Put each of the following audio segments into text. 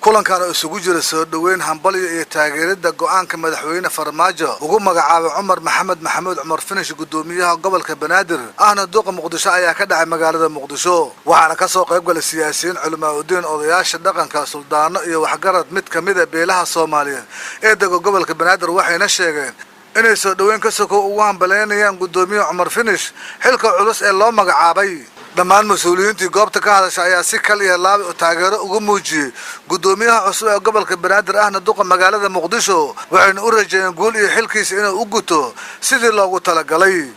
kulankan oo isugu jira soo dhaweyn hambaliyo iyo taageerada go'aanka madaxweyne Farmaajo ugu magacaabay Cumar Maxamed Maxamuud Cumar Finish gudoomiyaha gobolka Banaadir ahna duqa Muqdisho ayaa ka dhacay magaalada Muqdisho waxaana ka soo qayb galay siyaasiyiin culimo odayaasha dhaqanka suldaano iyo waxgarad mid kamid ah beelaha Soomaaliyeed ee degan gobolka Banaadir waxayna sheegeen inay soo dhaweyn ka soo ugu hambaleenayaan gudoomiyaha Cumar Finish xilka culus ee loo magacaabay dhammaan mas'uuliyiintii goobta ka hadashay ayaa si kal iyo laab u taageero ugu muujiyay gudoomiyaha cusub ee gobolka Banaadir ahna duqa magaalada Muqdisho waxayna u rajeeyeen guul iyo xilkiisa inuu u guto sidii loogu talagalay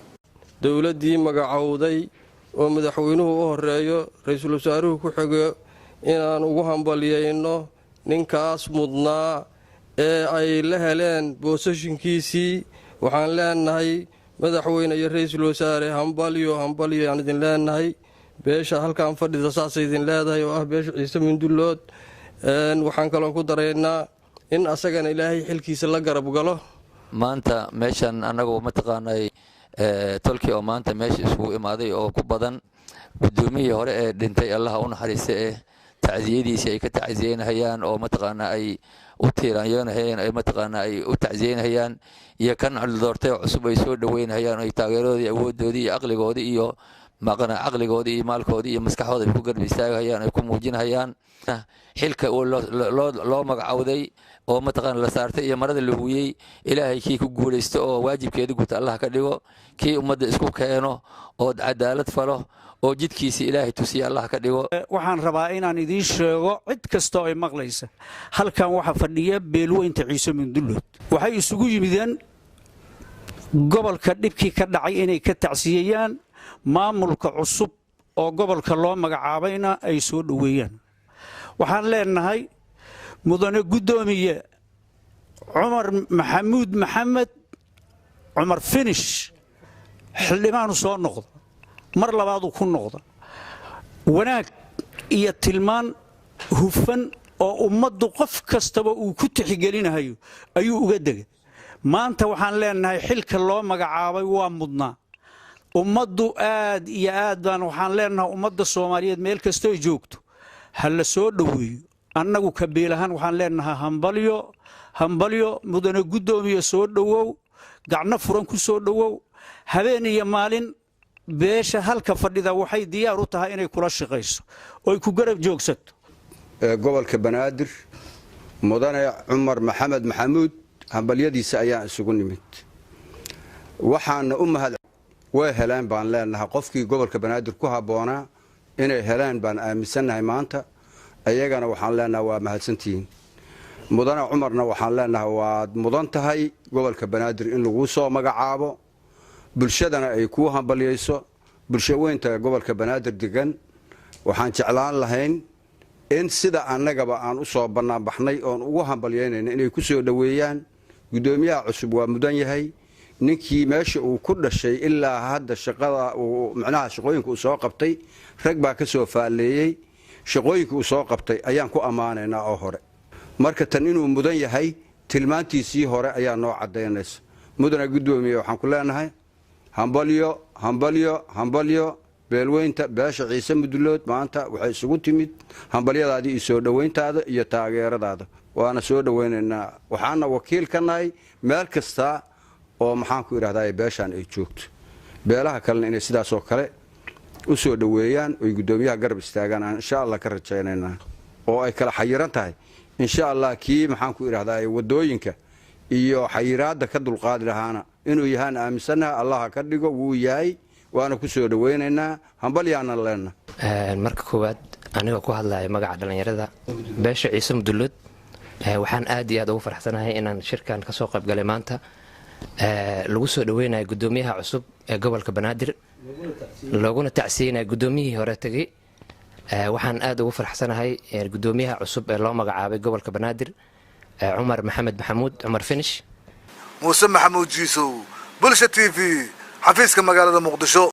dawladii magacawday oo madaxweynuhu u horeeyo ra'iisul wasaaruhu ku xigo inaan ugu hambaliyayno ninkaas mudnaa ee ay la heleen boosashinkiisii waxaan leenahay madaxweyne iyo ra'iisul wasaare hambaliyo aan idin leenahay beesha halkaan fadhida saas idin leedahay oo ah beesha Ciise Mindulood waxaan kale ku dareynaa in asagana Ilaahay xilkiisa la garab galo maanta meeshan anagu ma taqaanay tolkii oo maanta meesha isugu imaaday oo ku badan gudoomiyihii hore ee dhintay Allah u naxariistay tacsiiyadiisa ay ka tacsiyeynayaan oo ma taqaanaa ay u tiiraanayeen ay ma taqaanaa ay u tacsiyeynayaan iyo kan doortay cusub ay soo dhaweynayaan ay taageeroodii awoodoodii iyo aqligoodii iyo maqna aqligoodii iyo maalkoodii iyo maskaxdoodii ku garb istaagayaan ay ku muujinayaan xilka oo loo magacawday oo ma taqaan la saartay iyo marada la huuyay Ilaahay kii ku guuleysto oo waajibkeedu guta Allah ka dhigo kii ummadda isku keeno oo cadaalad falo oo jidkiisa Ilaahay tusiyo Allah ka dhigo waxaan rabaa inaan idin sheego cid kasta oo ay maqlaysa halkan waxa fadhiya beelweynta Ciise Mindulood waxay isugu yimideen gobolka dhibkii ka dhacay inay ka tacsiyayaan maamulka cusub oo gobolka loo magacaabayna ay soo dhaweeyaan waxaan leenahay mudane gudoomiye Cumar Maxamuud Maxamed Cumar Finish xildhibaanu soo noqdo mar labaad uu ku noqdo wanaag iyo tilmaan hufan oo ummaddu qof kastaba uu ku tixgelinayo ayuu uga degay maanta waxaan leenahay xilka loo magacaabay waa mudnaa ummaddu aad iyo aad baan waxaan leenahay ummadda Soomaaliyeed meel kasta ay joogto hal la soo dhaweeyo annagu ka beelahan waxaan leenahay hambaliyo mudane gudoomiye soo dhawow gacno furan ku soo dhawow habeen iyo maalin beesha halka fadhida waxay diyaar u tahay inay kula shaqeyso oo ku garab joogsato gobolka Banaadir mudane Cumar Maxamed Maxamuud hambaliyadiisa ayaa isugu nimid waxaana u mahad way helaan baan leenahay qofkii gobolka Banaadir ku haboona inay helaan baan aaminsanahay maanta ayagana waxaan leenahay waa mahadsantiin mudane Cumarna waxaan leenahay waa mudan tahay gobolka Banaadir in lagu soo magacaabo bulshadana ay ku hambaliyayso bulshaweynta gobolka Banaadir degan waxaan jeclaan lahayn in sida annagaba aan u soo banaan baxnay oo ugu hambalyeynayna inay ku soo dhaweeyaan gudoomiyaha cusub waa mudan yahay ninkii meesha uu ku dhashay ilaa hadda shaqada uu macnaha shaqooyinka uu soo qabtay rag baa ka soo faaleeyay shaqooyinka uu soo qabtay ayaan ku amaanaynaa oo hore marka tan inuu mudan yahay tilmaantiisii hore ayaa noo cadeynaysa mudane gudoomiye waxaan ku leenahay hambaliyo beelweynta beesha Ciise Mindulood maanta waxay isugu timid hambaliyadaadii iyo soo dhaweyntaada iyo taageeradaada waana soo dhaweynaynaa waxaana wakiil ka nahay meel kasta oo maxaan ku iraahdaa beeshan ay joogto beelaha kale inay sidaas oo kale u soo dhaweeyaan oo gudoomiyaha garab istaagaan insha Allah ka rajaynaynaa oo ay kala xayiran tahay insha Allah kii maxaan ku iraahdaa wadooyinka iyo xayiraada ka dulqaadi lahaana inuu yahaan aaminsanahay Allah ka dhigo wuu yahay waana ku soo dhaweynaynaa hambalyaana leena marka koowaad aniga ku hadlayo magaca dhalinyarada beesha Ciise Mindulood waxaan aad iyo aad ugu faraxsanahay inaan shirkan ka soo qayb galay maanta lagu soo dhaweynayo gudoomiyaha cusub ee gobolka Banaadir looguna tacsiyeynayo gudoomiyihii hore tagay waxaan aad ugu faraxsanahay gudoomiyaha cusub ee loo magacaabay gobolka Banaadir Cumar Maxamed Maxamuud Cumar Finish Muuse Maxamuud Jiisow Bulsha TV xafiiska magaalada Muqdisho